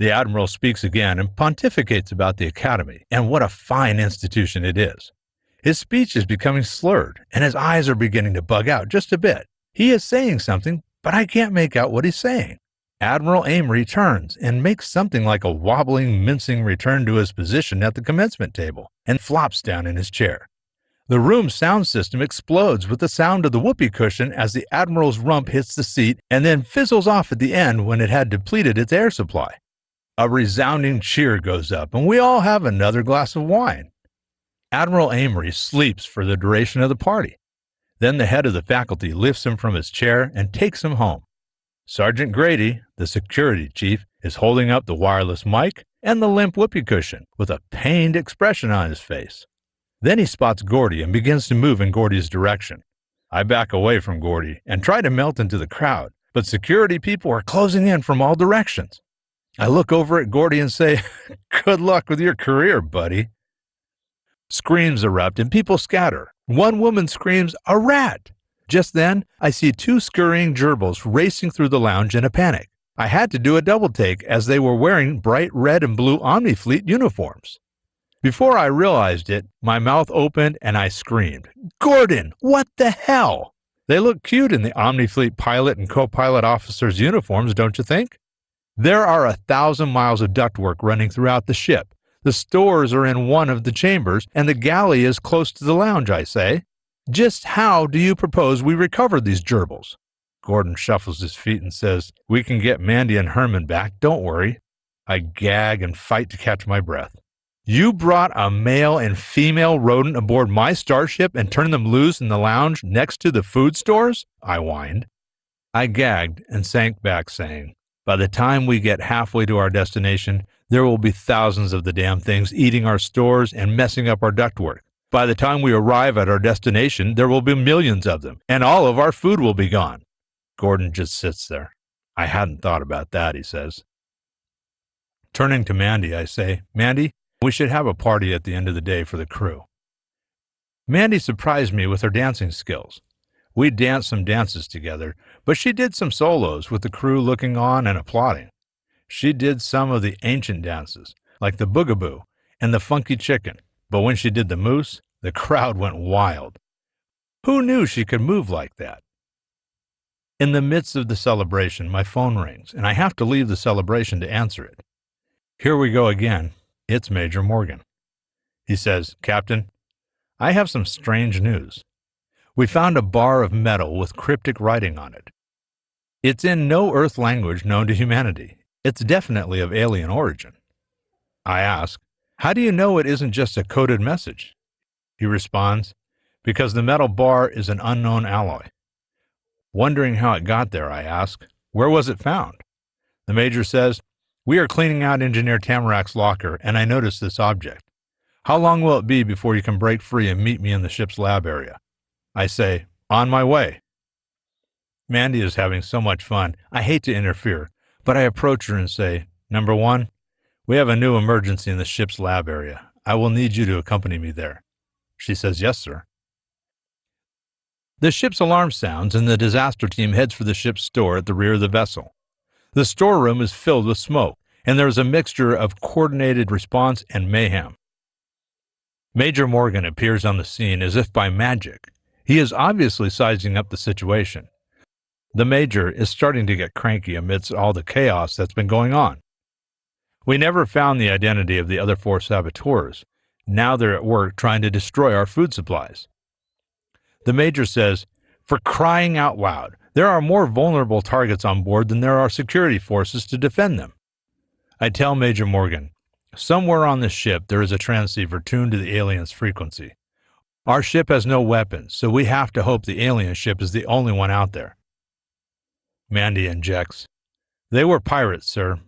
The Admiral speaks again and pontificates about the Academy and what a fine institution it is. His speech is becoming slurred, and his eyes are beginning to bug out just a bit. He is saying something, but I can't make out what he's saying. Admiral Amory turns and makes something like a wobbling, mincing return to his position at the commencement table and flops down in his chair. The room's sound system explodes with the sound of the whoopee cushion as the Admiral's rump hits the seat and then fizzles off at the end when it had depleted its air supply. A resounding cheer goes up, and we all have another glass of wine. Admiral Amory sleeps for the duration of the party. Then the head of the faculty lifts him from his chair and takes him home. Sergeant Grady, the security chief, is holding up the wireless mic and the limp whoopee cushion with a pained expression on his face. Then he spots Gordy and begins to move in Gordy's direction. I back away from Gordy and try to melt into the crowd, but security people are closing in from all directions. I look over at Gordy and say, "Good luck with your career, buddy." Screams erupt and people scatter. One woman screams, "A rat!" Just then, I see two scurrying gerbils racing through the lounge in a panic. I had to do a double take as they were wearing bright red and blue Omnifleet uniforms. Before I realized it, my mouth opened and I screamed, "Gordon, what the hell?" They look cute in the Omnifleet pilot and co-pilot officers' uniforms, don't you think? There are 1,000 miles of ductwork running throughout the ship. The stores are in one of the chambers, and the galley is close to the lounge, I say. Just how do you propose we recover these gerbils? Gordon shuffles his feet and says, "We can get Mandy and Herman back, don't worry." I gag and fight to catch my breath. "You brought a male and female rodent aboard my starship and turned them loose in the lounge next to the food stores?" I whined. I gagged and sank back, saying, "By the time we get halfway to our destination, there will be thousands of the damn things eating our stores and messing up our ductwork. By the time we arrive at our destination, there will be millions of them, and all of our food will be gone." Gordon just sits there. "I hadn't thought about that," he says. Turning to Mandy, I say, "Mandy, we should have a party at the end of the day for the crew." Mandy surprised me with her dancing skills. We danced some dances together, but she did some solos with the crew looking on and applauding. She did some of the ancient dances, like the boogaboo and the funky chicken, but when she did the moose, the crowd went wild. Who knew she could move like that? In the midst of the celebration, my phone rings, and I have to leave the celebration to answer it. Here we go again. It's Major Morgan. He says, "Captain, I have some strange news. We found a bar of metal with cryptic writing on it. It's in no Earth language known to humanity. It's definitely of alien origin." I ask, "How do you know it isn't just a coded message?" He responds, "Because the metal bar is an unknown alloy." Wondering how it got there, I ask, "Where was it found?" The Major says, "We are cleaning out Engineer Tamarak's locker, and I noticed this object. How long will it be before you can break free and meet me in the ship's lab area?" I say, "On my way." Mandy is having so much fun, I hate to interfere, but I approach her and say, "Number one, we have a new emergency in the ship's lab area. I will need you to accompany me there." She says, "Yes, sir." The ship's alarm sounds and the disaster team heads for the ship's store at the rear of the vessel. The storeroom is filled with smoke, and there is a mixture of coordinated response and mayhem. Major Morgan appears on the scene as if by magic. He is obviously sizing up the situation. The Major is starting to get cranky amidst all the chaos that's been going on. We never found the identity of the other 4 saboteurs. Now they're at work trying to destroy our food supplies. The Major says, "For crying out loud, there are more vulnerable targets on board than there are security forces to defend them." I tell Major Morgan, "Somewhere on this ship there is a transceiver tuned to the aliens' frequency. Our ship has no weapons, so we have to hope the alien ship is the only one out there." Mandy injects, "They were pirates, sir,